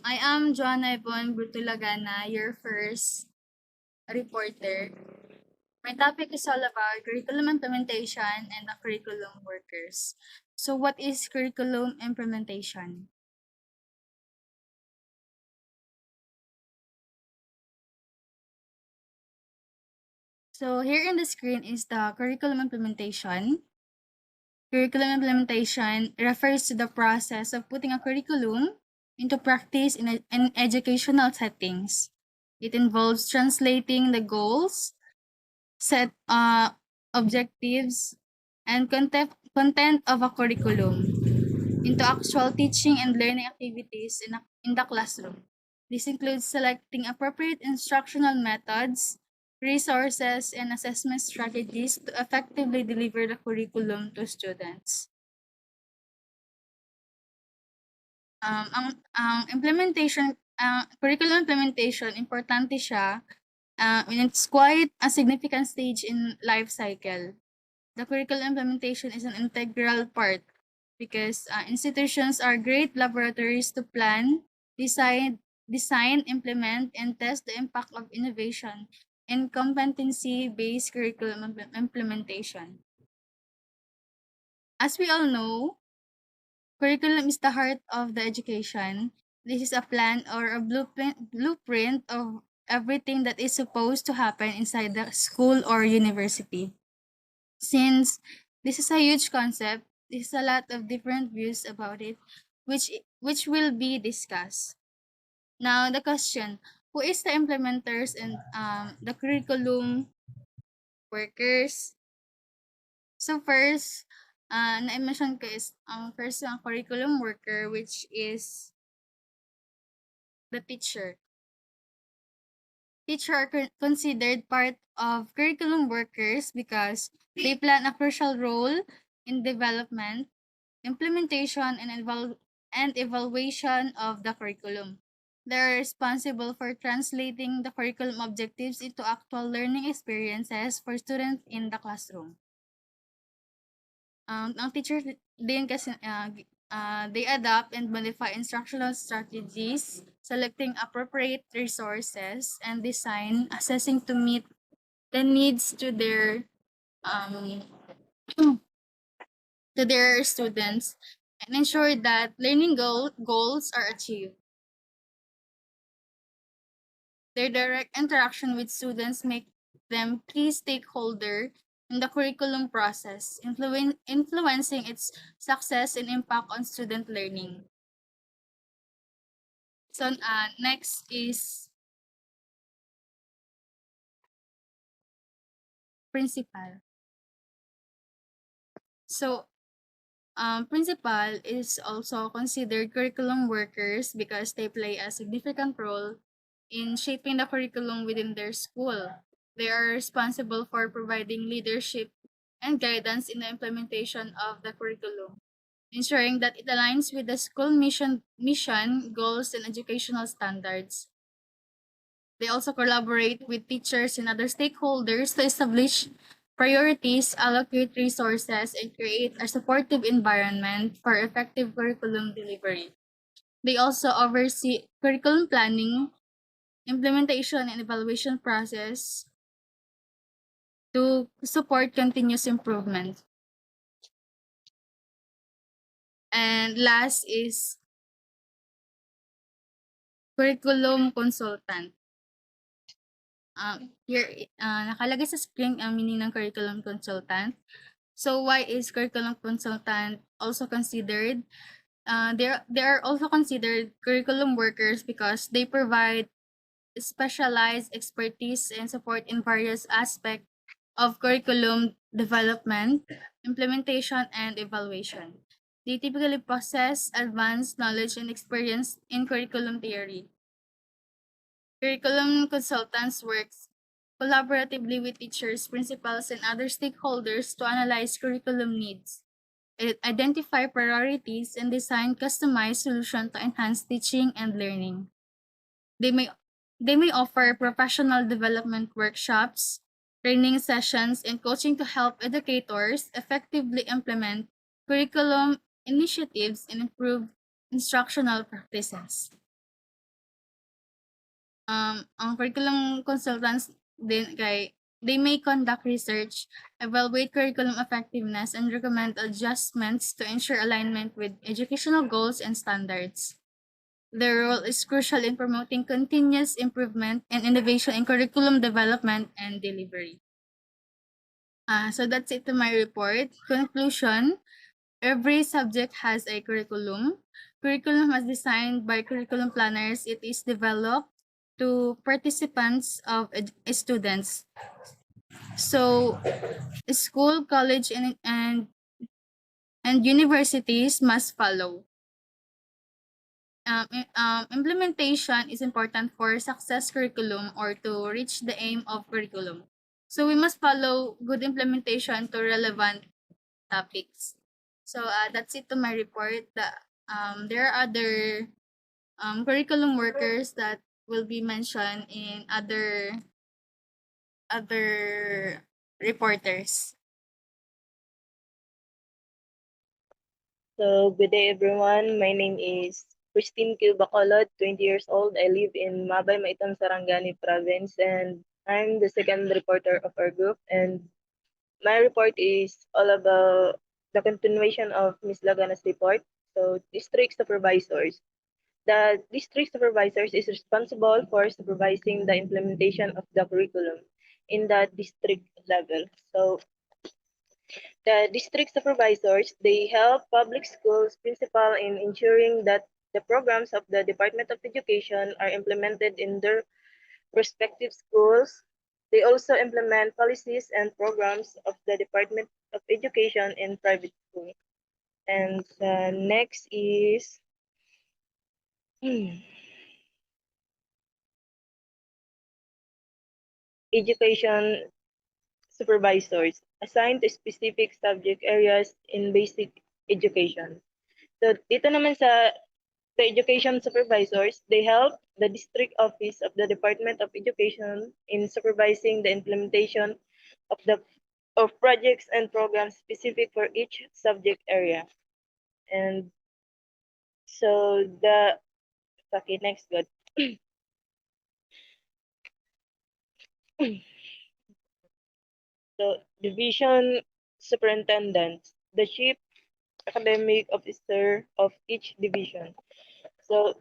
I am Joanna Ivonne Brutulagana, your first reporter. My topic is all about curriculum implementation and the curriculum workers. So what is curriculum implementation? So here in the screen is the curriculum implementation. Curriculum implementation refers to the process of putting a curriculum into practice in educational settings. It involves translating the goals, set objectives, and content of a curriculum into actual teaching and learning activities in the classroom. This includes selecting appropriate instructional methods, resources, and assessment strategies to effectively deliver the curriculum to students. Ang implementation, curriculum implementation, importante siya, and it's quite a significant stage in life cycle. The curriculum implementation is an integral part because institutions are great laboratories to plan, implement, and test the impact of innovation in competency-based curriculum implementation. As we all know, curriculum is the heart of the education. This is a plan or a blueprint of everything that is supposed to happen inside the school or university. Since this is a huge concept, there's a lot of different views about it, which will be discussed. Now, the question: who is the implementers and the curriculum workers? So first, na-mention ko is first ang curriculum worker, which is the teacher. Teacher are considered part of curriculum workers because they plan a crucial role in development, implementation, and evaluation of the curriculum. They are responsible for translating the curriculum objectives into actual learning experiences for students in the classroom. Ang teacher din kasi they adapt and modify instructional strategies, selecting appropriate resources, and design assessing to meet the needs um, to their students and ensure that learning goals are achieved. Their direct interaction with students make them key stakeholder in the curriculum process, influencing its success and impact on student learning. So next is principal. So principal is also considered curriculum workers because they play a significant role in shaping the curriculum within their school. They are responsible for providing leadership and guidance in the implementation of the curriculum, ensuring that it aligns with the school mission, goals, and educational standards. They also collaborate with teachers and other stakeholders to establish priorities, allocate resources, and create a supportive environment for effective curriculum delivery. They also oversee curriculum planning, implementation, and evaluation process to support continuous improvement. And last is curriculum consultant. Here, nakalagay sa screen ang meaning ng curriculum consultant. So why is curriculum consultant also considered? They are also considered curriculum workers because they provide specialized expertise and support in various aspects of curriculum development, implementation, and evaluation. They typically possess advanced knowledge and experience in curriculum theory. Curriculum consultants works collaboratively with teachers, principals, and other stakeholders to analyze curriculum needs, identify priorities, and design customized solutions to enhance teaching and learning. They may they may offer professional development workshops, training sessions, and coaching to help educators effectively implement curriculum initiatives and improve instructional practices. Ang curriculum consultants din they may conduct research, evaluate curriculum effectiveness, and recommend adjustments to ensure alignment with educational goals and standards. Their role is crucial in promoting continuous improvement and innovation in curriculum development and delivery. So that's it to my report. Conclusion: every subject has a curriculum. Curriculum was designed by curriculum planners. It is developed to participants of students. So, school, college, and universities must follow. Implementation is important for success curriculum or to reach the aim of curriculum. So we must follow good implementation to relevant topics. So that's it to my report. There are other curriculum workers that will be mentioned in other reporters. So, good day everyone. My name is Christine Q. Bacolod, 20 years old. I live in Mabay, Maitan, Sarangani province, and I'm the second reporter of our group. And my report is all about the continuation of Ms. Lagana's report. So, district supervisors. The district supervisors is responsible for supervising the implementation of the curriculum in the district level. So, the district supervisors, they help public schools principal in ensuring that the programs of the Department of Education are implemented in their respective schools. They also implement policies and programs of the Department of Education in private school. And next is education supervisors assigned to specific subject areas in basic education. So dito naman sa the education supervisors, they help the district office of the Department of Education in supervising the implementation of the of projects and programs specific for each subject area. And so the okay, next good. So division superintendent, the chief academic officer of each division. So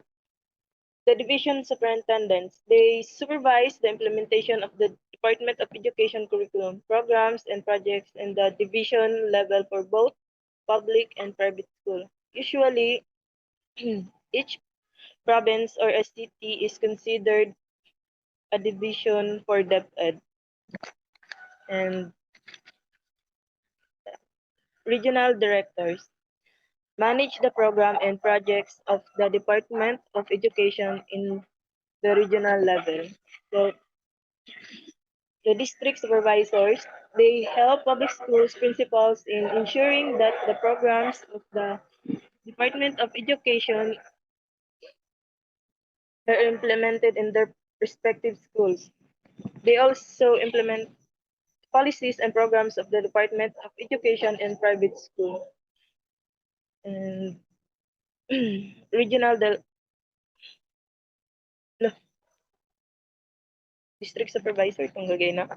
the division superintendents, they supervise the implementation of the Department of Education curriculum, programs, and projects in the division level for both public and private school. Usually, each province or SCT is considered a division for DepEd. And regional directors manage the program and projects of the Department of Education in the regional level. So the district supervisors, they help public schools principals in ensuring that the programs of the Department of Education are implemented in their respective schools. They also implement policies and programs of the Department of Education in private school. And regional no, district supervisor kung gagay na.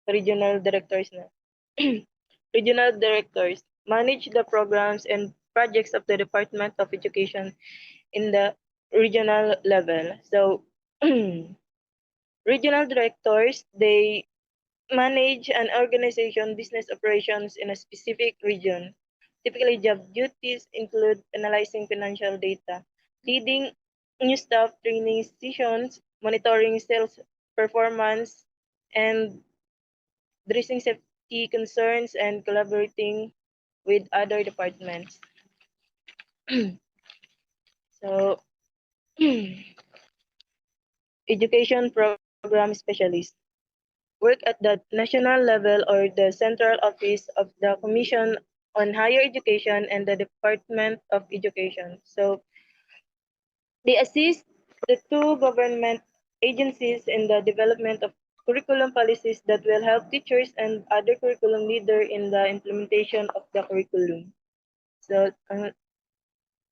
Regional directors na. Regional directors manage the programs and projects of the Department of Education in the regional level. So regional directors, they manage an organization business operations in a specific region. Typically, job duties include analyzing financial data, leading new staff training sessions, monitoring sales performance, and addressing safety concerns and collaborating with other departments. So, education program specialist work at the national level or the central office of the Commission on Higher Education and the Department of Education. So, they assist the two government agencies in the development of curriculum policies that will help teachers and other curriculum leader in the implementation of the curriculum. So,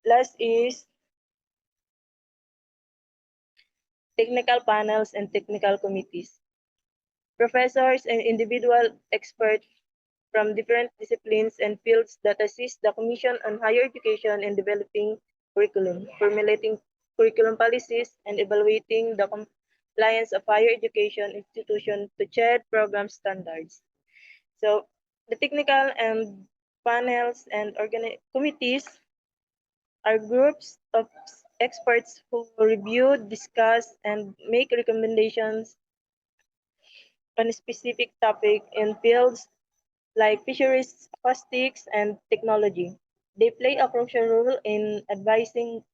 last is technical panels, and technical committees. Professors and individual experts from different disciplines and fields that assist the Commission on Higher Education in developing curriculum, formulating curriculum policies, and evaluating the compliance of higher education institutions to CHED program standards. So the technical and panels and committees are groups of experts who review, discuss, and make recommendations on a specific topic in fields like fisheries, acoustics, and technology. They play a crucial role in advising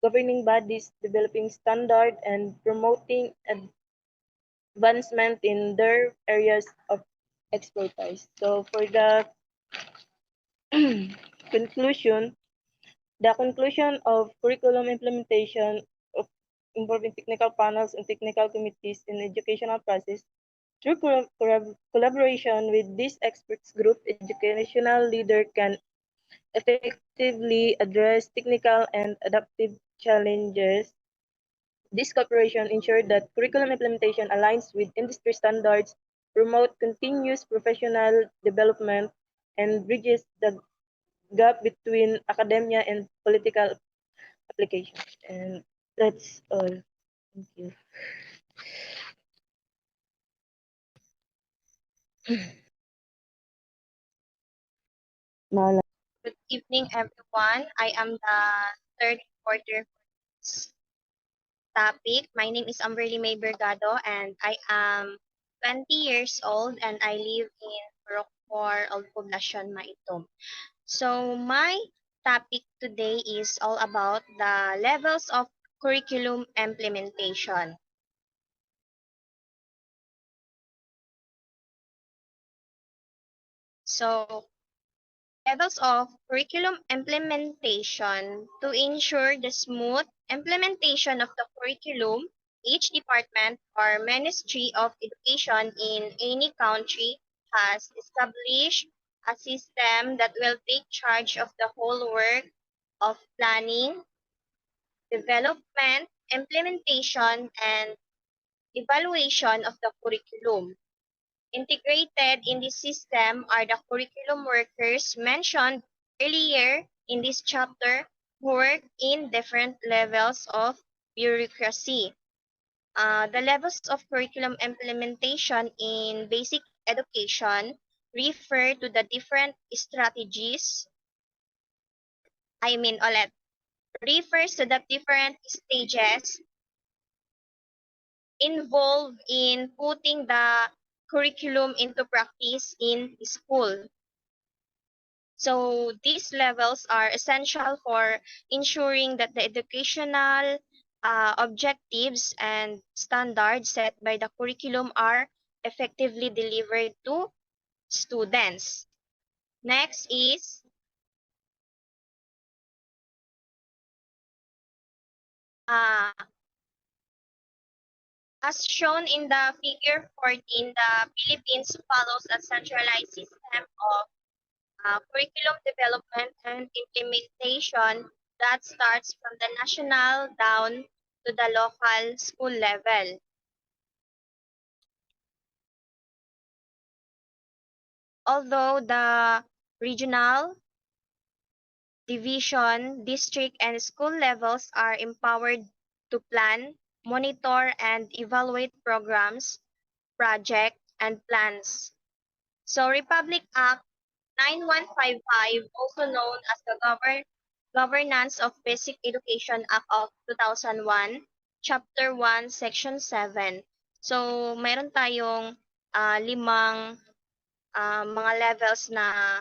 governing bodies, developing standards, and promoting advancement in their areas of expertise. So for the conclusion, the conclusion of curriculum implementation of involving technical panels and technical committees in educational process through collaboration with this experts group, educational leader can effectively address technical and adaptive challenges. This cooperation ensures that curriculum implementation aligns with industry standards, promote continuous professional development, and bridges the gap between academia and political applications. And that's all. Thank you. Nala. Good evening, everyone. I am the third reporter for this topic. My name is Amberly May Bergado, and I am 20 years old, and I live in Rockport, Old Poblacion, Maitom. So my topic today is all about the levels of curriculum implementation. So levels of curriculum implementation to ensure the smooth implementation of the curriculum, each department or Ministry of Education in any country has established a system that will take charge of the whole work of planning, development, implementation, and evaluation of the curriculum. Integrated in this system are the curriculum workers mentioned earlier in this chapter who work in different levels of bureaucracy. The levels of curriculum implementation in basic education refer to the different strategies, ulit, refers to the different stages involved in putting the curriculum into practice in school. So these levels are essential for ensuring that the educational objectives and standards set by the curriculum are effectively delivered to students. Next is uh, as shown in the figure 14, the Philippines follows a centralized system of curriculum development and implementation that starts from the national down to the local school level. Although the regional, division, district, and school levels are empowered to plan, monitor, and evaluate programs, projects, and plans. So Republic Act 9155, also known as the Governance of Basic Education Act of 2001, Chapter 1, Section 7. So, mayroon tayong limang mga levels na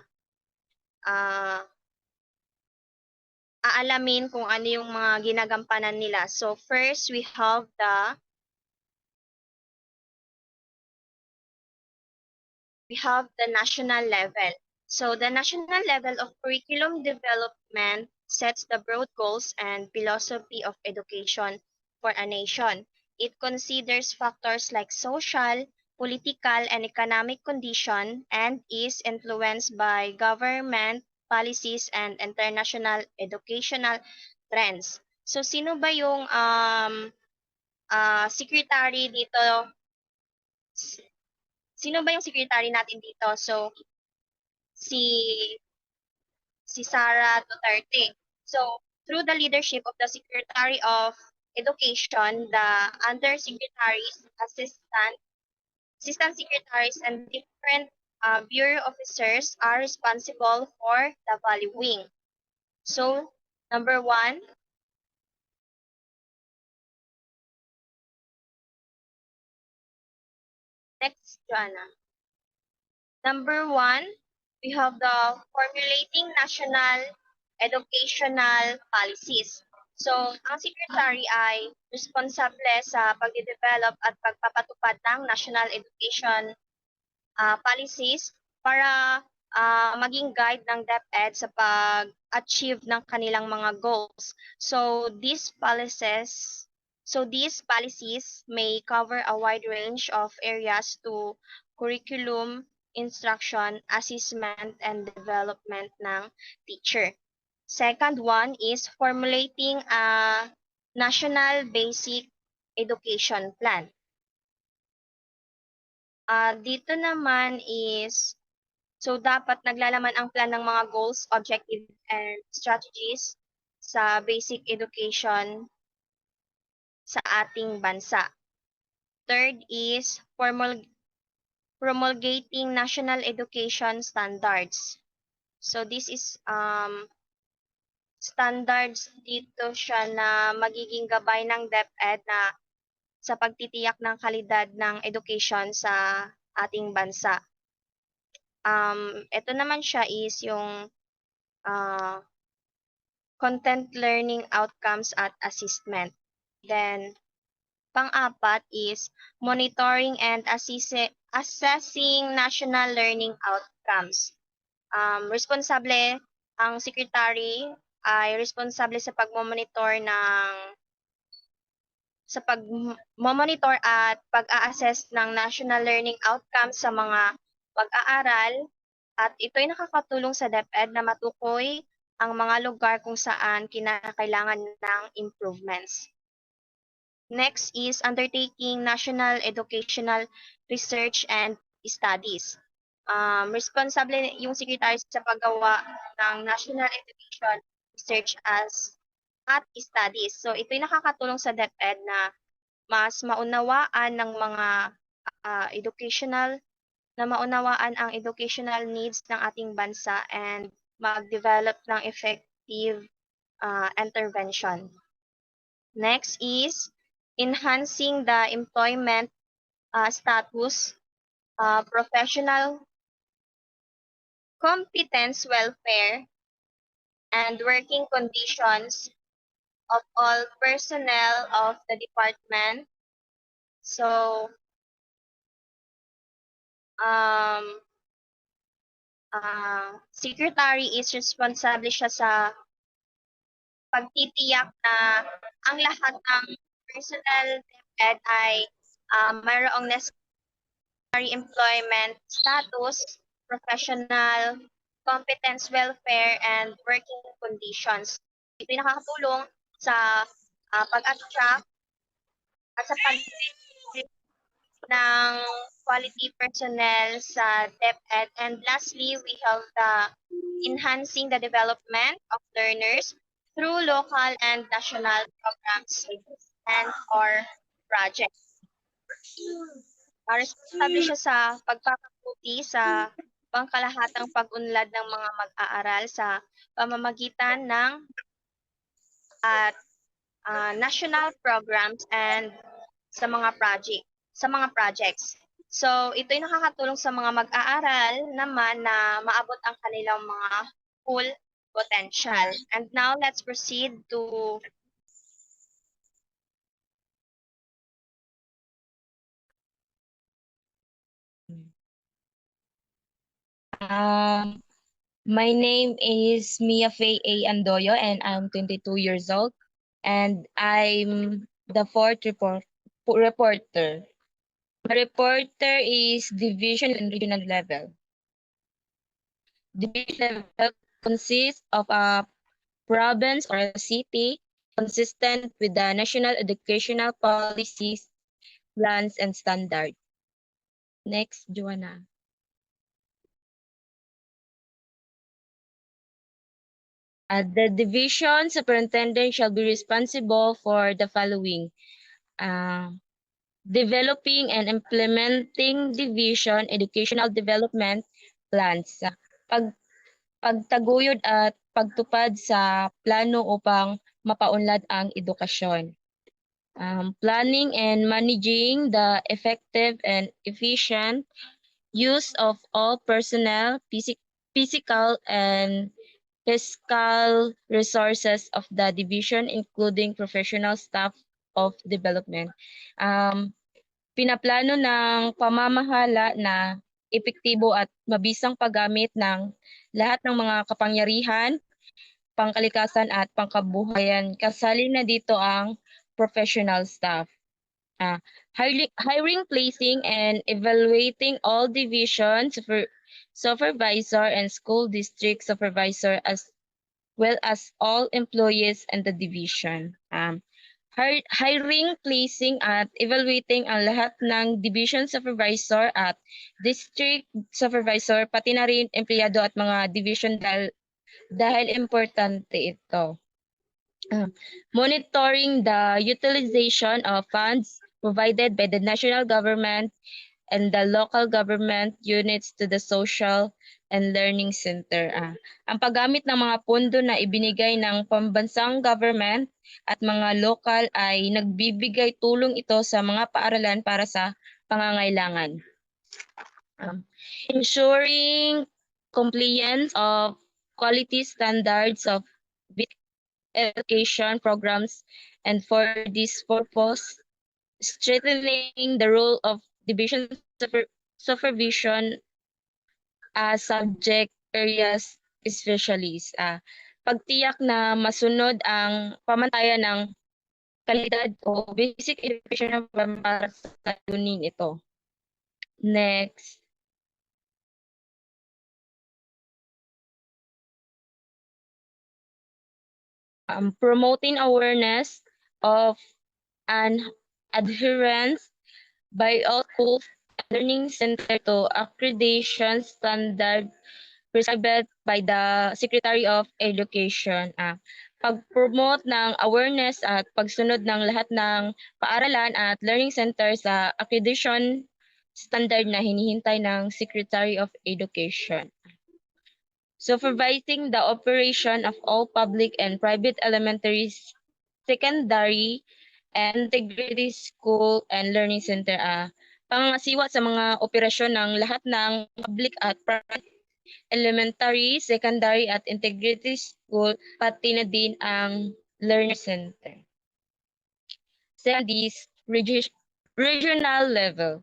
uh, aalamin kung ano yung mga ginagampanan nila. So, first, we have the national level. So the national level of curriculum development sets the broad goals and philosophy of education for a nation. It considers factors like social, political, and economic condition and is influenced by government policies and international educational trends. So sino ba yung secretary dito, sino ba yung secretary natin dito? So, si Sara Duterte. So, through the leadership of the Secretary of Education, the undersecretaries, assistant secretaries, and different bureau officers are responsible for the valuing. So, number one, next, Joanna. Number one, we have the formulating national educational policies. So, ang secretary ay responsable sa pagde-develop at pagpapatupad ng national education policies para maging guide ng DepEd sa pag-achieve ng kanilang mga goals. These policies may cover a wide range of areas to curriculum, instruction, assessment, and development ng teacher. Second one is formulating a national basic education plan. Dito naman is, so dapat naglalaman ang plan ng mga goals, objectives, and strategies sa basic education sa ating bansa. Third is promulgating national education standards. So this is standards dito siya na magiging gabay ng DepEd na sa pagtitiyak ng kalidad ng education sa ating bansa. Ito naman siya is yung content learning outcomes at assessment. Then, pang-apat is monitoring and assessing national learning outcomes. Responsable, ang secretary ay responsable sa pagmomonitor at pag-a-assess ng national learning outcomes sa mga pag-aaral, at ito'y nakakatulong sa DepEd na matukoy ang mga lugar kung saan kinakailangan ng improvements. Next is undertaking national educational research and studies. Responsable yung secretary sa paggawa ng national education research at studies. So ito'y nakakatulong sa DepEd na mas maunawaan ng mga maunawaan ang educational needs ng ating bansa and mag-develop ng effective intervention. Next is enhancing the employment status, professional competence, welfare, and working conditions of all personnel of the department. So, secretary is responsible siya sa pagtitiyak na ang lahat ng personnel DepEd ay mayroong necessary employment status, professional competence, welfare, and working conditions. Ito'y nakakatulong sa pag-attract at sa pag ng quality personnel sa DepEd. And lastly, we have the enhancing the development of learners through local and national programs and or projects. Responsable siya sa pagpapabuti sa pangkalahatang pag-unlad ng mga mag-aaral sa pamamagitan ng national programs and sa mga projects. So, ito'y nakakatulong sa mga mag-aaral naman na maabot ang kanilang mga full potential. And now, let's proceed to My name is Mia Faye A. Andoyo, and I'm 22 years old, and I'm the fourth reporter. My reporter is division and regional level. Division level consists of a province or a city, consistent with the national educational policies, plans, and standards. Next, Joanna. The division superintendent shall be responsible for the following. Uh, Developing and implementing division educational development plans. Pagtaguyod at pagtupad sa plano upang mapaunlad ang edukasyon. Planning and managing the effective and efficient use of all personnel, physical and fiscal resources of the division, including professional staff of development. Pinaplano ng pamamahala na epektibo at mabisang paggamit ng lahat ng mga kapangyarihan, pangkalikasan at pangkabuhayan. Kasali na dito ang professional staff. Hiring, placing, and evaluating all division supervisor and school district supervisor as well as all employees in the division. Hiring, placing, at evaluating ang lahat ng division supervisor at district supervisor, pati na rin empleyado at mga division dahil importante ito. Monitoring the utilization of funds provided by the national government and the local government units to the social and learning center. Ang paggamit ng mga pondo na ibinigay ng pambansang government at mga lokal ay nagbibigay tulong ito sa mga paaralan para sa pangangailangan. Ensuring compliance of quality standards of education programs, and for this purpose, strengthening the role of division supervision as subject areas specialists. Pagtiyak na masunod ang pamantayan ng kalidad o basic education para sa tuning ito. Next. Promoting awareness of and adherence by all schools and learning center to accreditation standard prescribed by the Secretary of Education. Pag-promote ng awareness at pagsunod ng lahat ng paaralan at learning center sa accreditation standard na hinihintay ng Secretary of Education. Supervising the operation of all public and private elementary, secondary, and integrated school and learning center. Pangasiwa sa mga operasyon ng lahat ng public at private elementary, secondary, at integrated school, pati na din ang learning center. Second is regional level.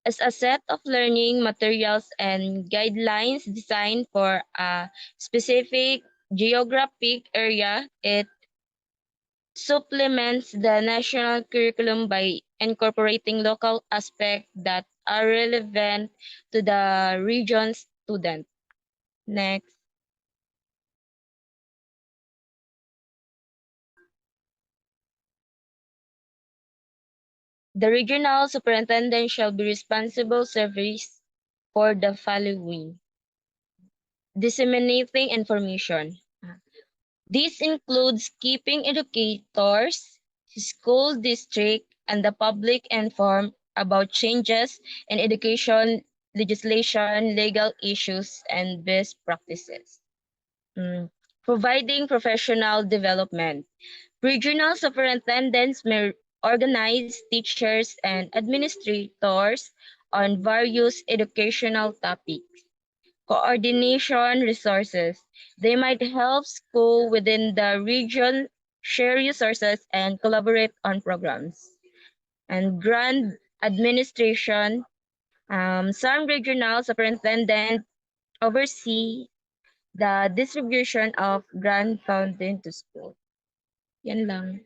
As a set of learning materials and guidelines designed for a specific geographic area, it supplements the national curriculum by incorporating local aspects that are relevant to the region's student. Next. The regional superintendent shall be responsible service for the following. Disseminating information. This includes keeping educators, school district, and the public informed about changes in education legislation, legal issues, and best practices. Providing professional development. Regional superintendents may organize teachers and administrators on various educational topics. Coordination resources. They might help school within the region share resources and collaborate on programs. And grant administration. Some regional superintendents oversee the distribution of grant funding to school. Yan lang.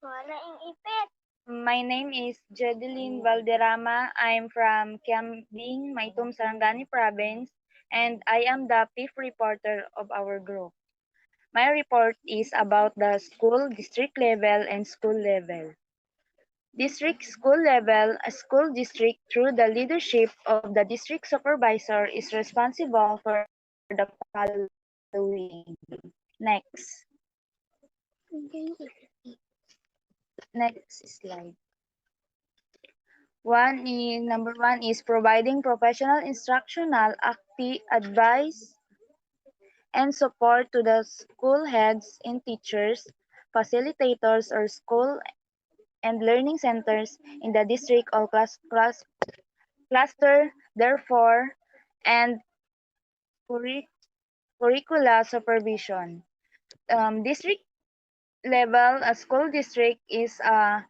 Wala yung ipit. My name is Jedeline Valderrama. I'm from Kiambing, Maitum, Sarangani Province, and I am the fifth reporter of our group. My report is about the school, district level, and school level. District school level, a school district through the leadership of the district supervisor is responsible for the following. Next. Next slide. Number one is providing professional instructional advice and support to the school heads and teachers, facilitators, or school and learning centers in the district or cluster, therefore, and curricula supervision. District level, a school district is a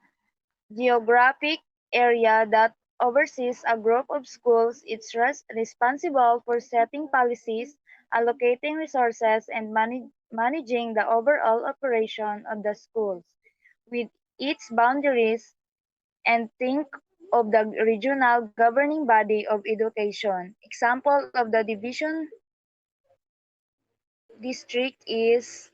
geographic area that oversees a group of schools. It's responsible for setting policies, allocating resources, and managing the overall operation of the schools with its boundaries, and think of the regional governing body of education. Example of the division district is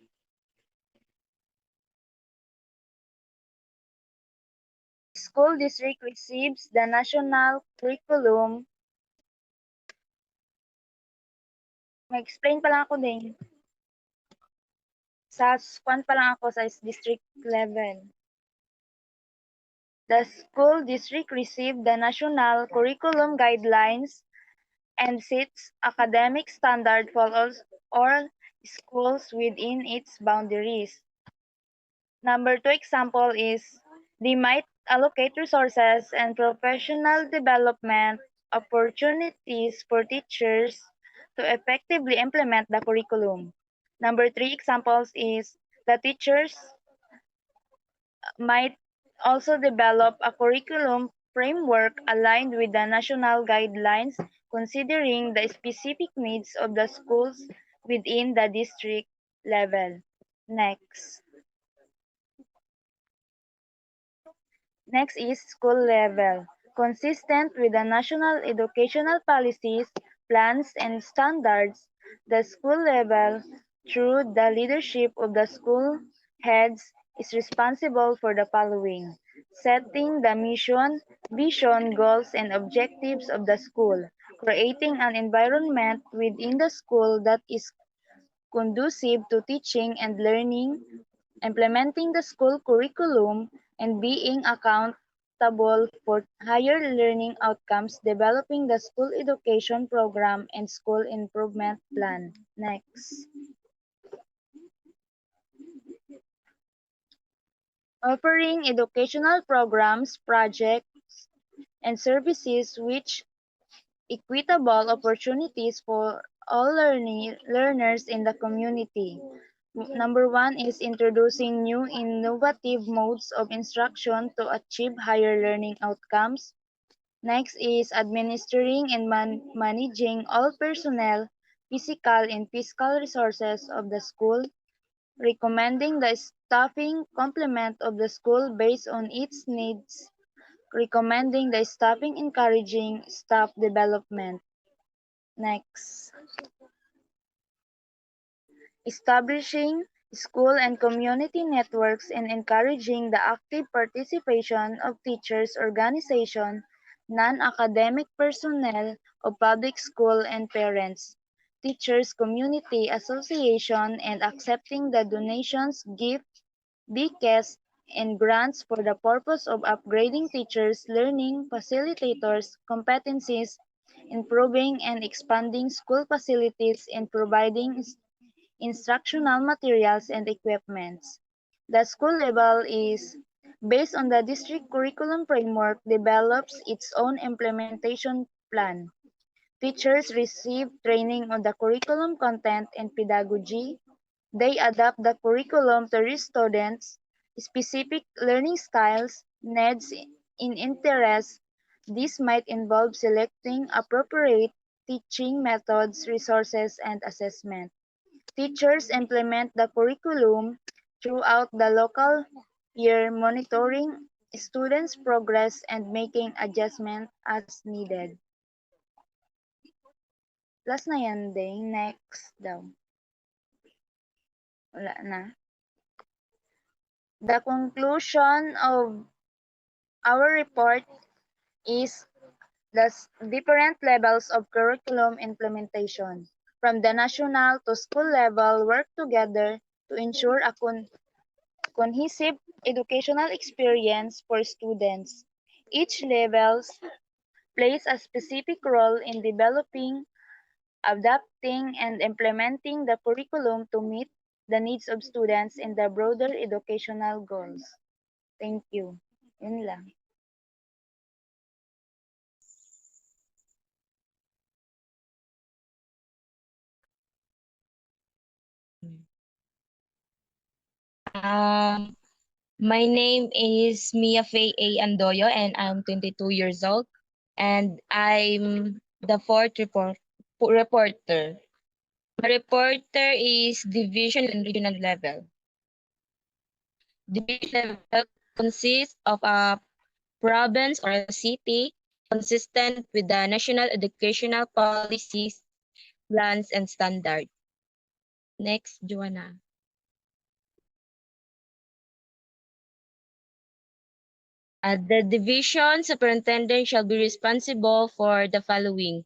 school district receives the national curriculum. Mag-explain pa lang ako din. Sa kwan pa lang ako sa district level. The school district received the national curriculum guidelines and sets academic standard for all schools within its boundaries. Number two example is they might allocate resources and professional development opportunities for teachers to effectively implement the curriculum. Number three examples is the teachers might also develop a curriculum framework aligned with the national guidelines, considering the specific needs of the schools within the district level. Next. Next is school level. Consistent with the national educational policies, plans, and standards, the school level, through the leadership of the school heads, is responsible for the following: setting the mission, vision, goals, and objectives of the school, creating an environment within the school that is conducive to teaching and learning, implementing the school curriculum, and being accountable for higher learning outcomes, developing the school education program and school improvement plan. Next. Offering educational programs, projects, and services which equitable opportunities for all learners in the community. Number one is introducing new innovative modes of instruction to achieve higher learning outcomes. Next is administering and managing all personnel, physical and fiscal resources of the school, recommending the staffing complement of the school based on its needs, recommending the staffing, encouraging staff development. Next. Establishing school and community networks and encouraging the active participation of teachers, organization, non-academic personnel of public school and parents, teachers community association, and accepting the donations, gifts, bequests, and grants for the purpose of upgrading teachers' learning facilitators' competencies, improving and expanding school facilities, and providing instructional materials and equipments. The school level is based on the district curriculum framework, develops its own implementation plan. Teachers receive training on the curriculum content and pedagogy. They adapt the curriculum to their students' specific learning styles, needs, and interests. This might involve selecting appropriate teaching methods, resources, and assessment. Teachers implement the curriculum throughout the local year, monitoring students' progress and making adjustment as needed. Last na yan, Ding. Next daw. Wala na. The conclusion of our report is the different levels of curriculum implementation, from the national to school level, work together to ensure a cohesive educational experience for students. Each level plays a specific role in developing, adapting, and implementing the curriculum to meet the needs of students and the broader educational goals. Thank you. Yun lang. My name is Mia Faye A. Andoyo, and I'm 22 years old, and I'm the fourth reporter. My reporter is division and regional level. Division level consists of a province or a city consistent with the national educational policies, plans, and standards. Next, Joanna. The division superintendent shall be responsible for the following: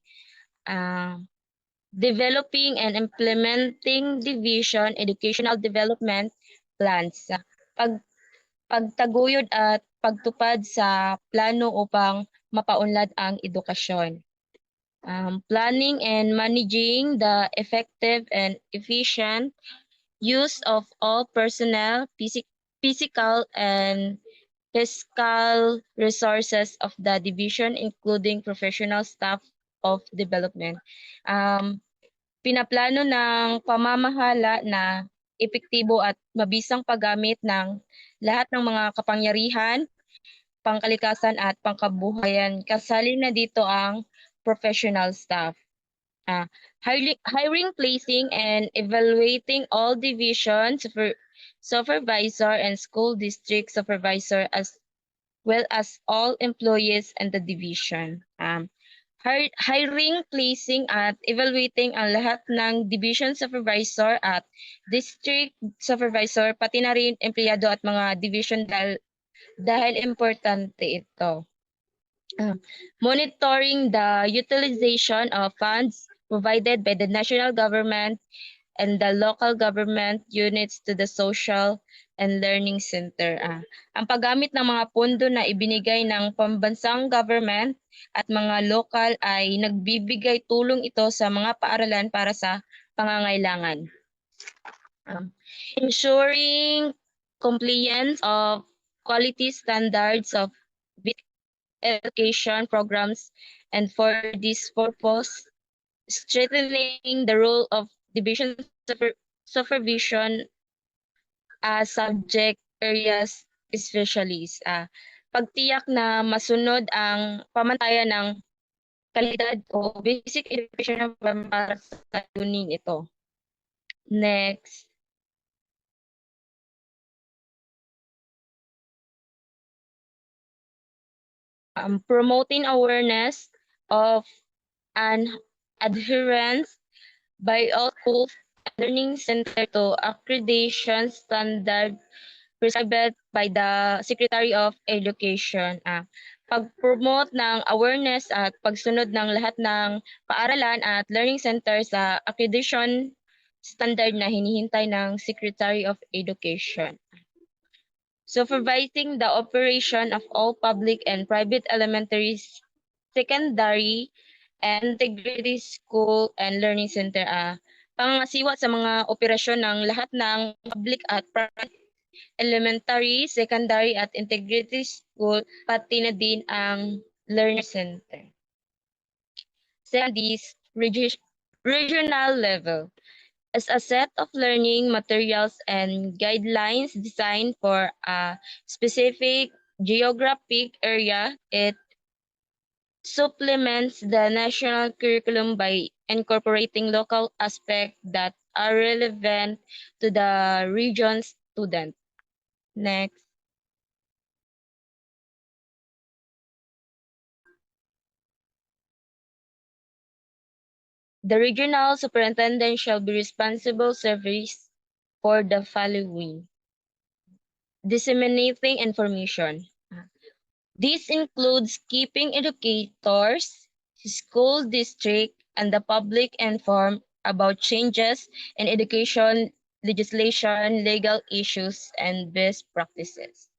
developing and implementing division educational development plans, pagtaguyod at pagtupad sa plano upang mapaunlad ang edukasyon. Planning and managing the effective and efficient use of all personnel, physical and fiscal resources of the division, including professional staff of development. Pinaplano ng pamamahala na epektibo at mabisang paggamit ng lahat ng mga kapangyarihan, pangkalikasan at pangkabuhayan. Kasali na dito ang professional staff. Hiring, placing, and evaluating all division supervisor and school district supervisor as well as all employees in the division. Hiring, placing, at evaluating ang lahat ng division supervisor at district supervisor, pati na rin empleyado at mga division dahil importante ito. Monitoring the utilization of funds provided by the national government and the local government units to the social and learning center. Ang paggamit ng mga pondo na ibinigay ng pambansang government at mga lokal ay nagbibigay tulong ito sa mga paaralan para sa pangangailangan. Ensuring compliance of quality standards of education programs, and for this purpose, strengthening the role of division supervision as subject areas specialists. Pagtiyak na masunod ang pamantayan ng kalidad o basic education para sa tuning ito. Next. Promoting awareness of and adherence by all schools and learning center to accreditation standard prescribed by the Secretary of Education. Pag-promote ng awareness at pagsunod ng lahat ng paaralan at learning center sa accreditation standard na hinihintay ng Secretary of Education. Supervising the operation of all public and private elementary, secondary, and integrated school and learning center. Pangasiwa sa mga operasyon ng lahat ng public at private elementary, secondary, at integrated school, pati na din ang learning center. Second is regional level. As a set of learning materials and guidelines designed for a specific geographic area, it supplements the national curriculum by incorporating local aspects that are relevant to the region's student. Next. The regional superintendent shall be responsible service for the following: disseminating information. This includes keeping educators, school district, and the public informed about changes in education legislation, legal issues, and best practices.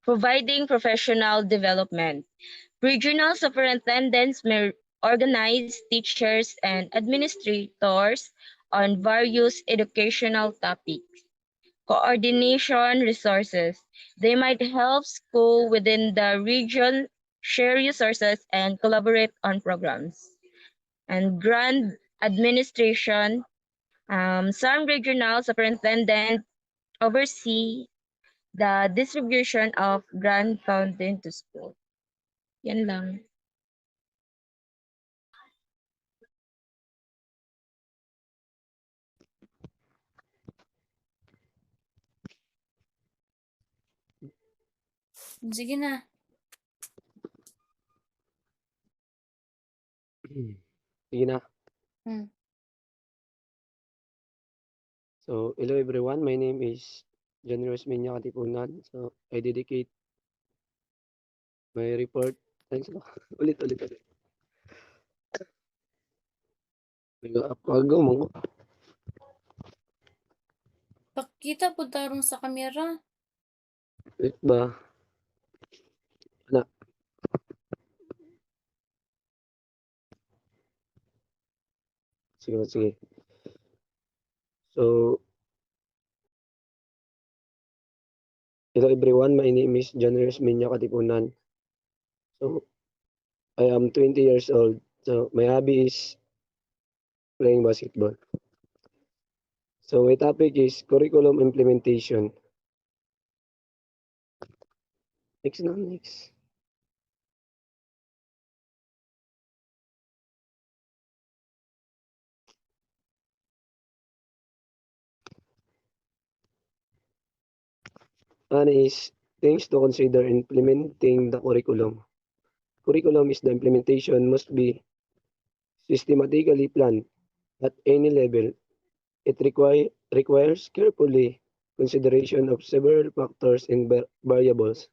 Providing professional development. Regional superintendents may organize teachers and administrators on various educational topics. Coordination resources. They might help school within the region share resources and collaborate on programs. And grant administration. Some regional superintendent oversee the distribution of grant funding to school. Yan lang. Sige na. Sige na. Hmm. So, hello everyone. My name is John Rosmeña Katipunan. So, I dedicate my report. Thanks. Ulit. Nag-apago mo. Pakita po tarong sa kamera. Ulit ba? Na. Sige. So, hello everyone. My name is John Rosmeña Katipunan. So, I am 20 years old. So, my hobby is playing basketball. So, my topic is curriculum implementation. Next. One is things to consider implementing the curriculum. Curriculum is the implementation must be systematically planned at any level. It requires carefully consideration of several factors and variables.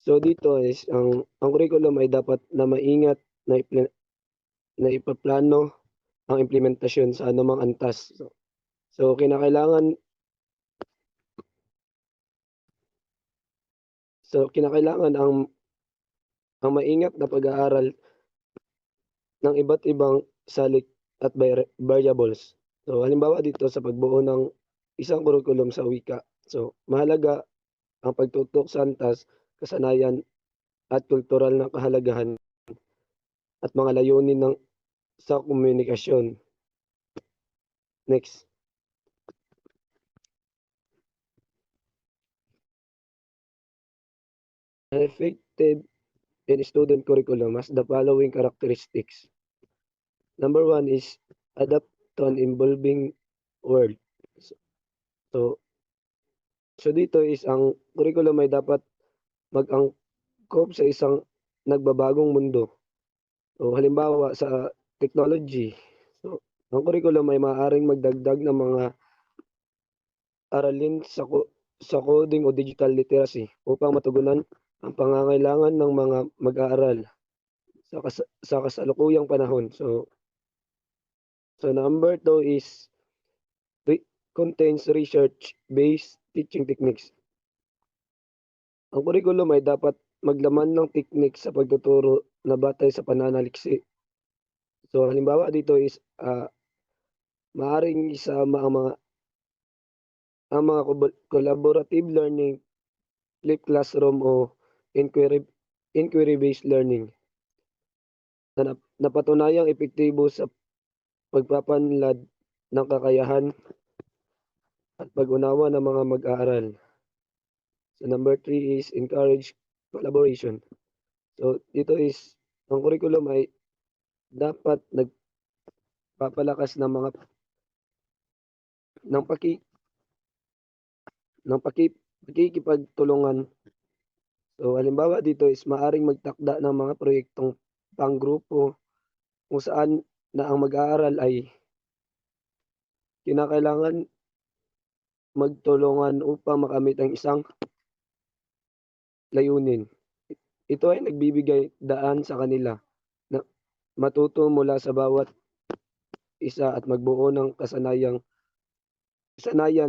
So dito is ang curriculum ay dapat na maingat na ipaplano ang implementasyon sa anumang antas. So kinakailangan ang maingat na pag-aaral ng iba't ibang salik at variables. So halimbawa dito sa pagbuo ng isang curriculum sa wika. So mahalaga ang pagtutok sa antas, kasanayan at kultural na kahalagahan at mga layunin sa komunikasyon. Next. An effective in student curriculum has the following characteristics. Number one is adapt to an evolving world. So dito is ang curriculum ay dapat mag-angkop sa isang nagbabagong mundo. So halimbawa sa technology. So ang curriculum ay maaaring magdagdag ng mga aralin sa coding o digital literacy upang matugunan ang pangangailangan ng mga mag-aaral sa kasalukuyang panahon. So number 2 is contains research-based teaching techniques. Ang curriculum ay dapat maglaman ng technique sa pagtuturo na batay sa pananaliksik. So halimbawa dito is maaaring isama ang mga collaborative learning, flipped classroom o inquiry-based learning na napatunayang epektibo sa pagpapanlad ng kakayahan at pag-unawa ng mga mag-aaral. So number 3 is encourage collaboration. So dito is ang curriculum ay dapat nagpapalakas ng pakikipagtulungan. So halimbawa dito is maaring magtakda ng mga proyektong panggrupo kung saan na ang mag-aaral ay kinakailangan magtulungan upang makamit ang isang layunin. Ito ay nagbibigay daan sa kanila na matuto mula sa bawat isa at magbuo ng kasanayan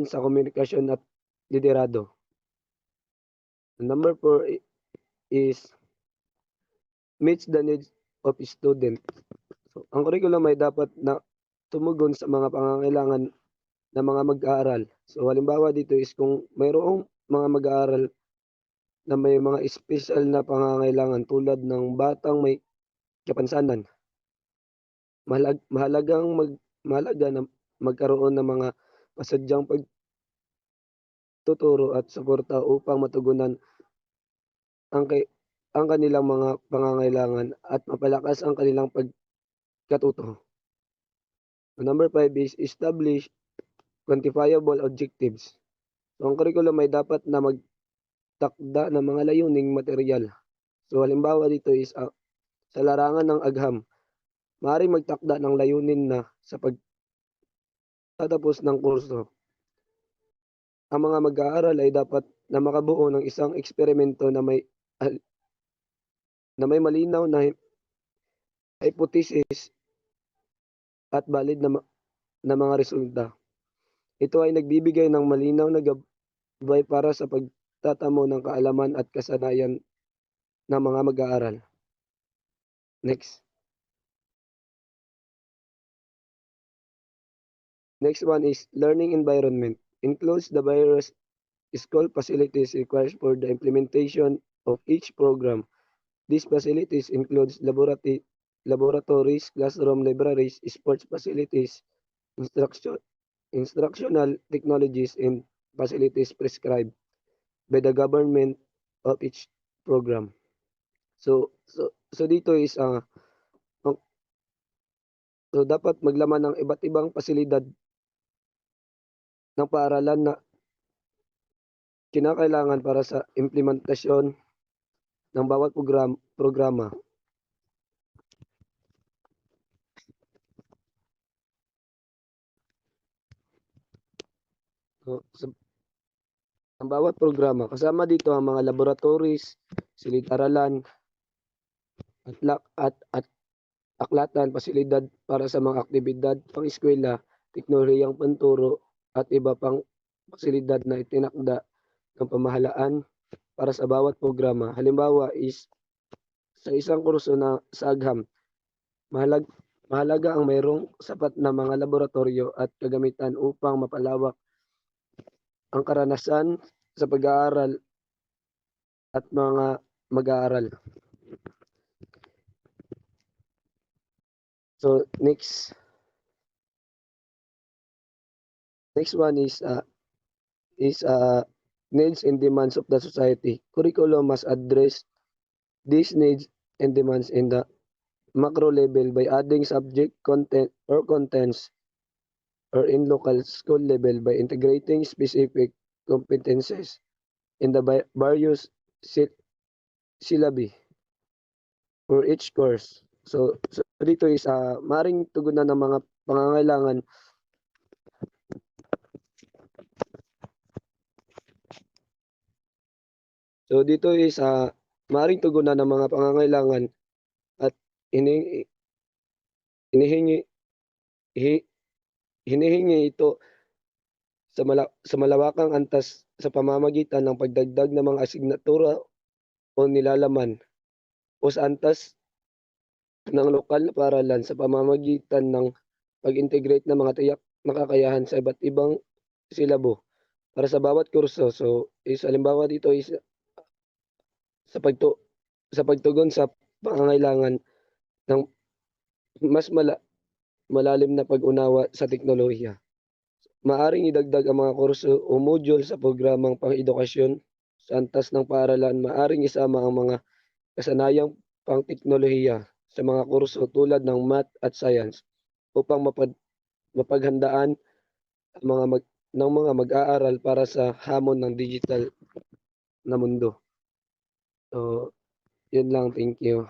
sa komunikasyon at liderado. Number 4 is meets the needs of student. So, ang curriculum ay dapat na tumugon sa mga pangangailangan ng mga mag-aaral. So halimbawa dito is kung mayroong mga mag-aaral na may mga special na pangangailangan tulad ng batang may kapansanan, mahalaga na magkaroon ng mga pasadyang pagtuturo at suporta upang matugunan ang kanilang mga pangangailangan at mapalakas ang kanilang pagkatuto. Number 5 is establish quantifiable objectives. So, ang curriculum ay dapat na magtakda ng mga layuning material. So halimbawa dito is sa larangan ng agham, maaaring magtakda ng layunin na sa pagtatapos ng kurso. Ang mga mag-aaral ay dapat na makabuo ng isang eksperimento na may malinaw na hypothesis at valid na mga resulta. Ito ay nagbibigay ng malinaw na gabay para sa pagtatamo ng kaalaman at kasanayan ng mga mag-aaral. Next. Next one is learning environment. Includes the various school facilities required for the implementation of each program. These facilities includes laboratories, classroom, libraries, sports facilities, instructional technologies, and facilities prescribed by the government of each program. So dito is so dapat maglaman ng iba't ibang pasilidad ng paaralan na kinakailangan para sa implementasyon ng bawat programa. So, ang bawat programa, kasama dito ang mga laboratories, silid-aralan, at aklatan, pasilidad para sa mga aktibidad pang-eskwela, teknolohiyang panturo, at iba pang pasilidad na itinakda ng pamahalaan para sa bawat programa. Halimbawa is sa isang kurso na sa agham, mahalaga ang mayroong sapat na mga laboratorio at kagamitan upang mapalawak ang karanasan sa pag-aaral at mga mag-aaral. So next one is needs and demands of the society. Curriculum must address these needs and demands in the macro level by adding subject content or contents, or in local school level by integrating specific competencies in the various syllabi for each course. So dito is maring tugunan ng mga pangangailangan So dito is maring tugunan ng mga pangangailangan at hinihingi ito sa malawakang antas sa pamamagitan ng pagdagdag ng mga asignatura o nilalaman o sa antas ng lokal na paaralan sa pamamagitan ng pag-integrate ng mga tiyak na kakayahan sa iba't ibang silabo para sa bawat kurso. So halimbawa dito is sa pagtugon sa pangangailangan ng mas malalim na pag-unawa sa teknolohiya. Maaring idagdag ang mga kurso o module sa programang pang-edukasyon sa antas ng paaralan. Maaring isama ang mga kasanayang pang-teknolohiya sa mga kurso tulad ng math at science upang mapaghandaan ang mga mag-aaral para sa hamon ng digital na mundo. So, yun lang. Thank you.